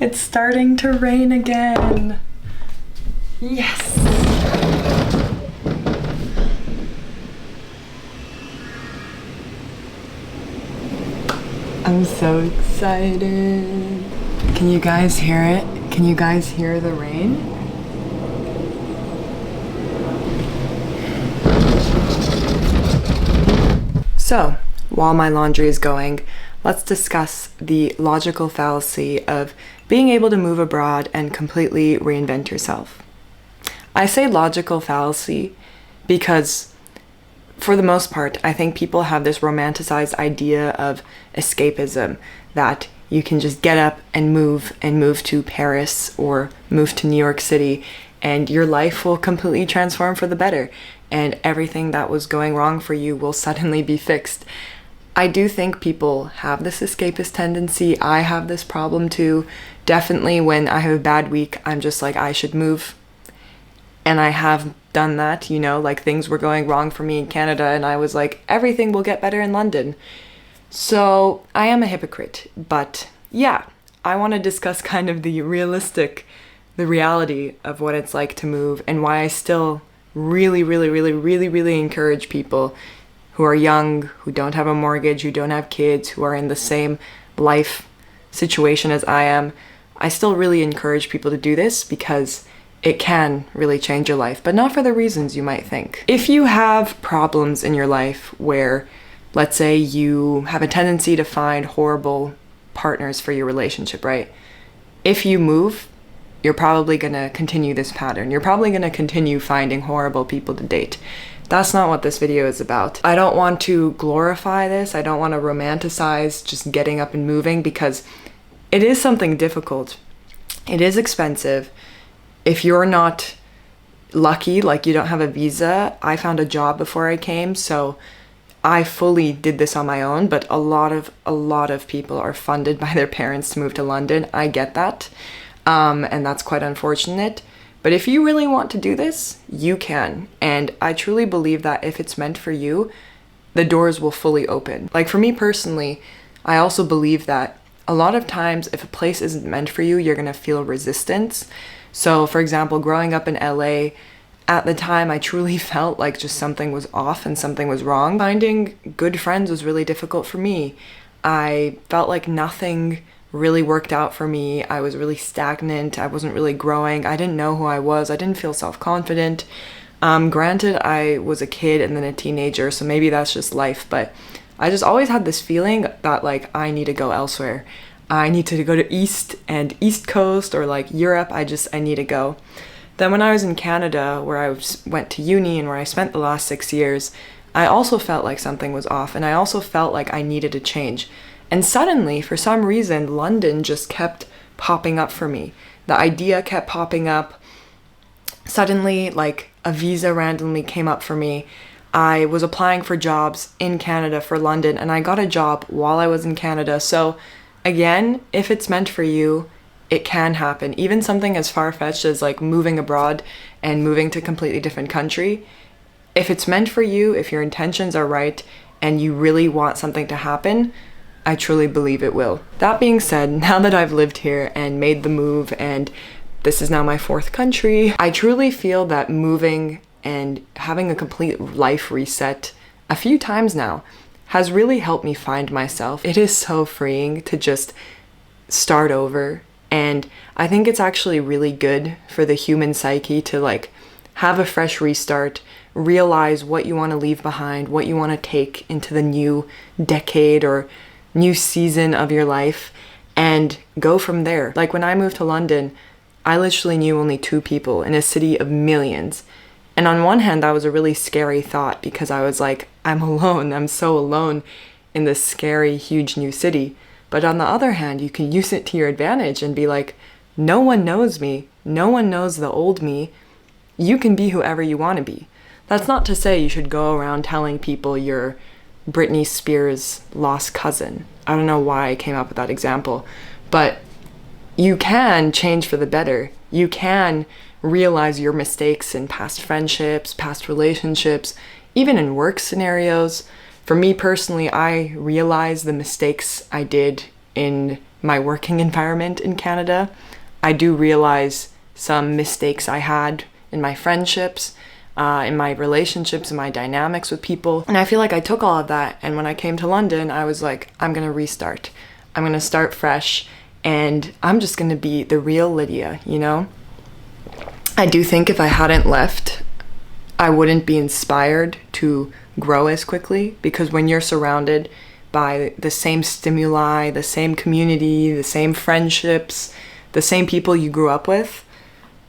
It's starting to rain again. Yes! I'm so excited. Can you guys hear it? Can you guys hear the rain? So, while my laundry is going, let's discuss the logical fallacy of being able to move abroad and completely reinvent yourself. I say logical fallacy because, for the most part, I think people have this romanticized idea of escapism, that you can just get up and move to Paris or move to New York City and your life will completely transform for the better and everything that was going wrong for you will suddenly be fixed. I do think people have this escapist tendency. I have this problem too. Definitely when I have a bad week, I'm just like, I should move. And I have done that, you know, like things were going wrong for me in Canada and I was like, everything will get better in London. So I am a hypocrite, but yeah, I want to discuss kind of the reality of what it's like to move and why I still really encourage people who are young, who don't have a mortgage, who don't have kids, who are in the same life situation as I am. I still really encourage people to do this because it can really change your life, but not for the reasons you might think. If you have problems in your life where, let's say you have a tendency to find horrible partners for your relationship, right? If you move, you're probably gonna continue this pattern. You're probably gonna continue finding horrible people to date. That's not what this video is about. I don't want to glorify this. I don't want to romanticize just getting up and moving because it is something difficult. It is expensive. If you're not lucky, like you don't have a visa, I found a job before I came, so I fully did this on my own, but a lot of people are funded by their parents to move to London. I get that, and that's quite unfortunate. But if you really want to do this, you can. And I truly believe that if it's meant for you, the doors will fully open. Like for me personally, I also believe that a lot of times if a place isn't meant for you, you're gonna feel resistance. So for example, growing up in LA, at the time I truly felt like just something was off and something was wrong. Finding good friends was really difficult for me. I felt like nothing really worked out for me. I was really stagnant. I wasn't really growing. I didn't know who I was. I didn't feel self-confident. Granted, I was a kid and then a teenager, so maybe that's just life, but I just always had this feeling that like I need to go elsewhere. I need to go to East Coast or like Europe. I need to go. Then when I was in Canada, where I went to uni and where I spent the last 6 years, I also felt like something was off and I also felt like I needed a change. And suddenly, for some reason, London just kept popping up for me. The idea kept popping up. Suddenly, like, a visa randomly came up for me. I was applying for jobs in Canada for London, and I got a job while I was in Canada. So, again, if it's meant for you, it can happen. Even something as far-fetched as, like, moving abroad and moving to a completely different country. If it's meant for you, if your intentions are right, and you really want something to happen, I truly believe it will. That being said, now that I've lived here and made the move and this is now my 4th country, I truly feel that moving and having a complete life reset a few times now has really helped me find myself. It is so freeing to just start over, and I think it's actually really good for the human psyche to like have a fresh restart, realize what you want to leave behind, what you want to take into the new decade or new season of your life and go from there. Like when I moved to London, I literally knew only 2 people in a city of millions. And on one hand, that was a really scary thought because I was like, I'm alone. I'm so alone in this scary, huge new city. But on the other hand, you can use it to your advantage and be like, no one knows me. No one knows the old me. You can be whoever you want to be. That's not to say you should go around telling people you're Britney Spears' lost cousin. I don't know why I came up with that example, but you can change for the better. You can realize your mistakes in past friendships, past relationships, even in work scenarios. For me personally, I realized the mistakes I did in my working environment in Canada, I do realize some mistakes I had in my friendships, in my relationships, in my dynamics with people. And I feel like I took all of that, and when I came to London, I was like, I'm gonna restart. I'm gonna start fresh, and I'm just gonna be the real Lydia, you know? I do think if I hadn't left, I wouldn't be inspired to grow as quickly, because when you're surrounded by the same stimuli, the same community, the same friendships, the same people you grew up with,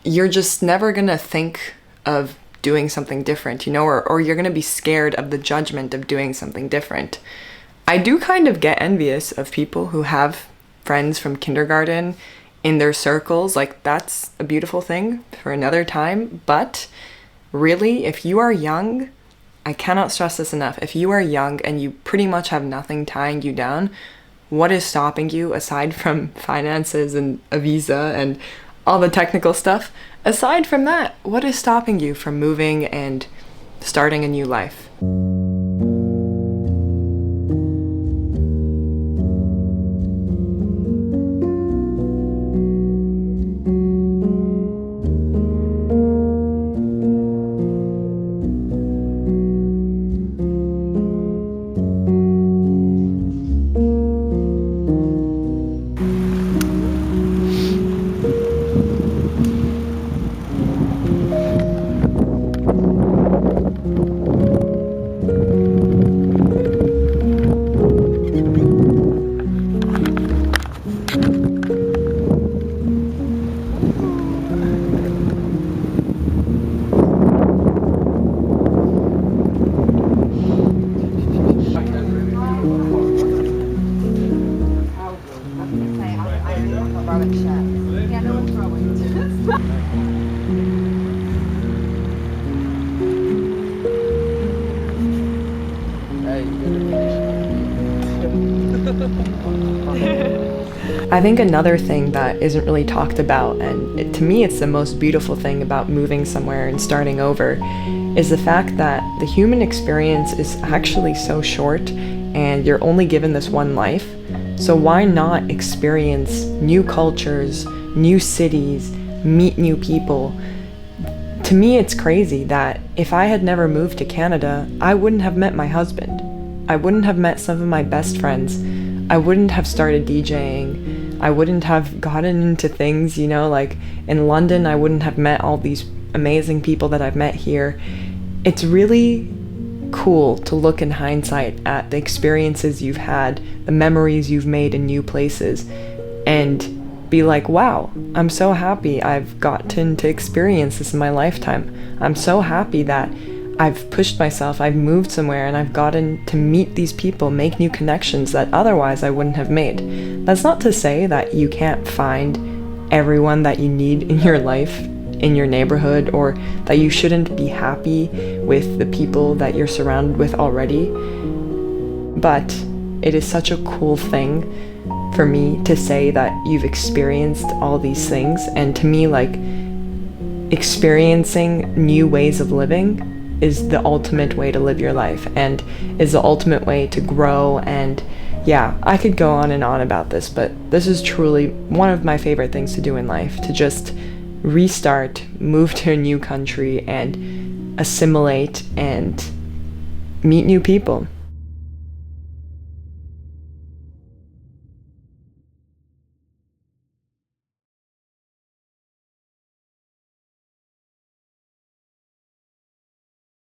you're just never gonna think of doing something different, you know, or you're gonna be scared of the judgment of doing something different. I do kind of get envious of people who have friends from kindergarten in their circles. Like, that's a beautiful thing for another time. But really, if you are young, I cannot stress this enough. If you are young and you pretty much have nothing tying you down, what is stopping you aside from finances and a visa and all the technical stuff? Aside from that, what is stopping you from moving and starting a new life? I think another thing that isn't really talked about, and to me it's the most beautiful thing about moving somewhere and starting over, is the fact that the human experience is actually so short and you're only given this one life. So why not experience new cultures, new cities, meet new people? To me, it's crazy that if I had never moved to Canada, I wouldn't have met my husband. I wouldn't have met some of my best friends. I wouldn't have started DJing. I wouldn't have gotten into things, you know, like in London, I wouldn't have met all these amazing people that I've met here. It's really cool to look in hindsight at the experiences you've had, the memories you've made in new places, and be like, wow, I'm so happy I've gotten to experience this in my lifetime. I'm so happy that I've pushed myself, I've moved somewhere, and I've gotten to meet these people, make new connections that otherwise I wouldn't have made. That's not to say that you can't find everyone that you need in your life, in your neighborhood, or that you shouldn't be happy with the people that you're surrounded with already. But it is such a cool thing for me to say that you've experienced all these things, and to me, like, experiencing new ways of living is the ultimate way to live your life and is the ultimate way to grow. And yeah, I could go on and on about this, but this is truly one of my favorite things to do in life, to just restart, move to a new country and assimilate and meet new people.